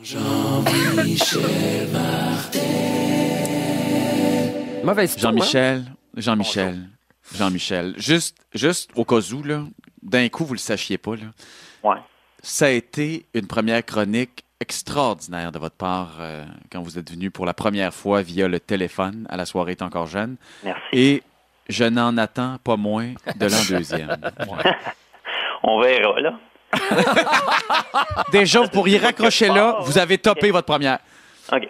Jean-Michel Martel. Mauvaise tour, Jean-Michel. Juste au cas où, là, d'un coup, vous le sachiez pas, là. Ouais. Ça a été une première chronique extraordinaire de votre part quand vous êtes venu pour la première fois via le téléphone à la soirée T'es encore jeune. Merci. Et je n'en attends pas moins de l'an deuxième. Ouais. On verra, là. Déjà, vous pourriez raccrocher là. Vous avez topé votre première. OK.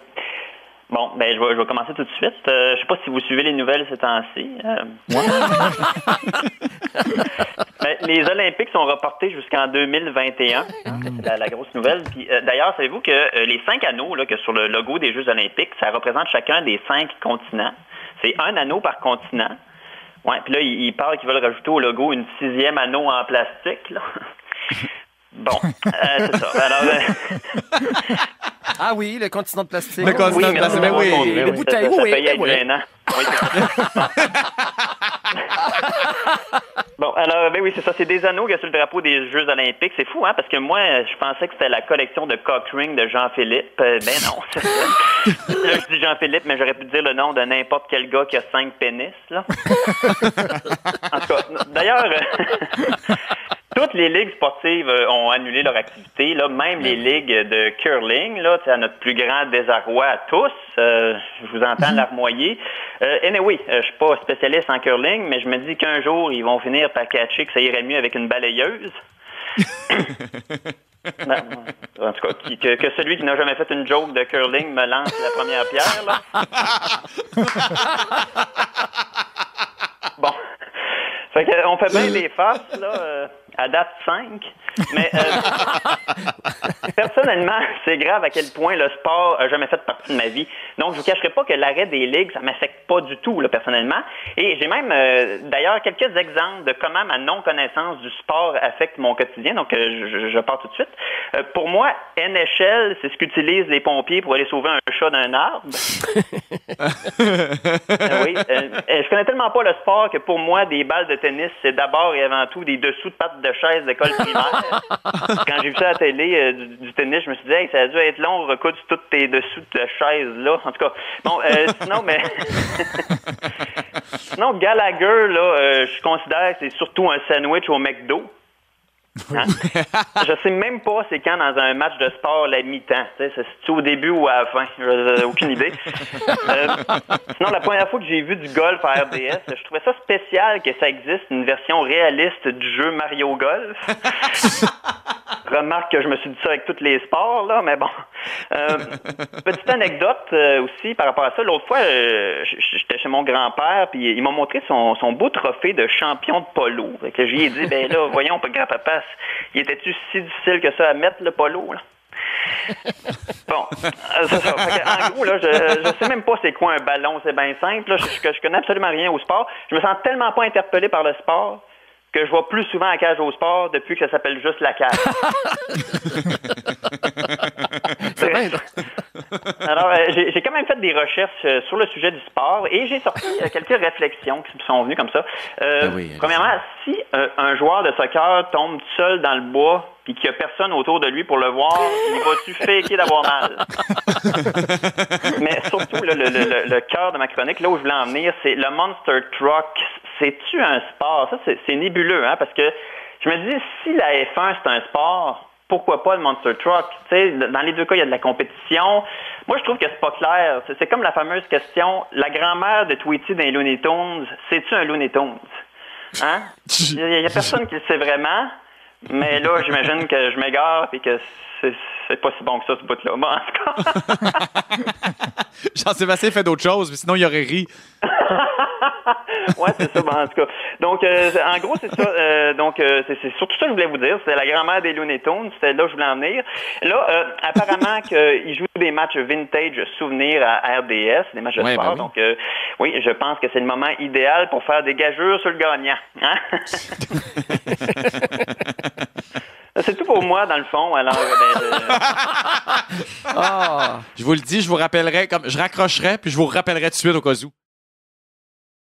Bon, ben je vais commencer tout de suite. Je sais pas si vous suivez les nouvelles ces temps-ci. Moi. Les Olympiques sont reportés jusqu'en 2021. C'est la grosse nouvelle. Puis, d'ailleurs, savez-vous que les 5 anneaux là, que sur le logo des Jeux Olympiques, ça représente chacun des 5 continents. C'est un anneau par continent. Ouais, puis là, ils parlent qu'ils veulent rajouter au logo une 6e anneau en plastique. Là. Bon, c'est ça. Alors, Ah oui, le continent de plastique. Le continent de plastique, ben oui. Les bouteilles, ça oui. paye à être oui. gênant. Oui, bon, alors, ben oui, c'est ça. C'est des anneaux qu'il y a sur le drapeau des Jeux Olympiques. C'est fou, hein, parce que moi, je pensais que c'était la collection de cock ring de Jean-Philippe. Ben non, c'est ça. Là, je dis Jean-Philippe, mais j'aurais pu dire le nom de n'importe quel gars qui a 5 pénis, là. En tout cas, d'ailleurs, toutes les ligues sportives ont annulé leur activité, là, même les ligues de curling, là, à notre plus grand désarroi à tous. Je vous entends larmoyer. Anyway, je suis pas spécialiste en curling, mais je me dis qu'un jour, ils vont finir par catcher que ça irait mieux avec une balayeuse. Ben, en tout cas, que celui qui n'a jamais fait une joke de curling me lance la première pierre, là. Bon. Fait qu'on fait bien les faces, là, à date 5. Mais personnellement, c'est grave à quel point le sport a jamais fait partie de ma vie. Donc, je vous cacherai pas que l'arrêt des ligues, ça m'affecte pas du tout, là, personnellement. Et j'ai même, d'ailleurs, quelques exemples de comment ma non-connaissance du sport affecte mon quotidien. Donc, je pars tout de suite. Pour moi, NHL, c'est ce qu'utilisent les pompiers pour aller sauver un chat d'un arbre. Oui. Je connais tellement pas le sport que pour moi, des balles de tennis, c'est d'abord et avant tout des dessous de pattes de chaise d'école primaire. Quand j'ai vu ça à la télé, du tennis, je me suis dit, hey, ça a dû être long, recoudre tous tes dessous de chaise là. En tout cas, bon, sinon, mais sinon, Gallagher, là, je considère que c'est surtout un sandwich au McDo. Hein? Je sais même pas c'est quand dans un match de sport la mi-temps. C'est au début ou à la fin. J'ai aucune idée. Sinon, la première fois que j'ai vu du golf à RDS, je trouvais ça spécial que ça existe une version réaliste du jeu Mario Golf. Remarque que je me suis dit ça avec tous les sports, là, mais bon. Petite anecdote aussi par rapport à ça. L'autre fois, j'étais chez mon grand-père, puis il m'a montré son beau trophée de champion de polo. Fait que j'y ai dit, ben là, voyons, grand-papa, il était-tu si difficile que ça à mettre, le polo, là? Bon, c'est ça. Fait que, en gros, là, je sais même pas c'est quoi un ballon, c'est bien simple. Là, je connais absolument rien au sport. Je me sens tellement pas interpellé par le sport que je vois plus souvent la cage au sport depuis que ça s'appelle juste la cage. C'est bien. Alors, j'ai quand même fait des recherches sur le sujet du sport et j'ai sorti quelques réflexions qui me sont venues comme ça. Premièrement, si un joueur de soccer tombe seul dans le bois et qu'il n'y a personne autour de lui pour le voir, il va-tu faker d'avoir mal? Mais surtout, le cœur de ma chronique, là où je voulais en venir, c'est le Monster Truck. C'est-tu un sport? Ça, c'est nébuleux, hein, parce que je me dis, si la F1, c'est un sport, pourquoi pas le Monster Truck? Tu sais, dans les deux cas, il y a de la compétition. Moi, je trouve que c'est pas clair. C'est comme la fameuse question, la grand-mère de Tweety dans les Looney Tunes, c'est-tu un Looney Tunes? Hein? Il y a personne qui le sait vraiment, mais là, j'imagine que je m'égare et que c'est pas si bon que ça, ce bout-là. Bon, en tout cas. Jean-Sébastien fait d'autres choses, mais sinon, il aurait ri. Ouais, c'est ça, bon, en tout cas. Donc, en gros, c'est ça. C'est surtout ça que je voulais vous dire. C'était la grand-mère des Looney Tunes. C'était là que je voulais en venir. Là, apparemment qu'ils jouent des matchs vintage souvenirs à RDS, des matchs de sport. Ben oui. Donc, oui, je pense que c'est le moment idéal pour faire des gageures sur le gagnant. Hein? C'est tout pour moi, dans le fond. Alors, Je vous le dis, je vous rappellerai, je raccrocherai, puis je vous rappellerai tout de suite au cas où.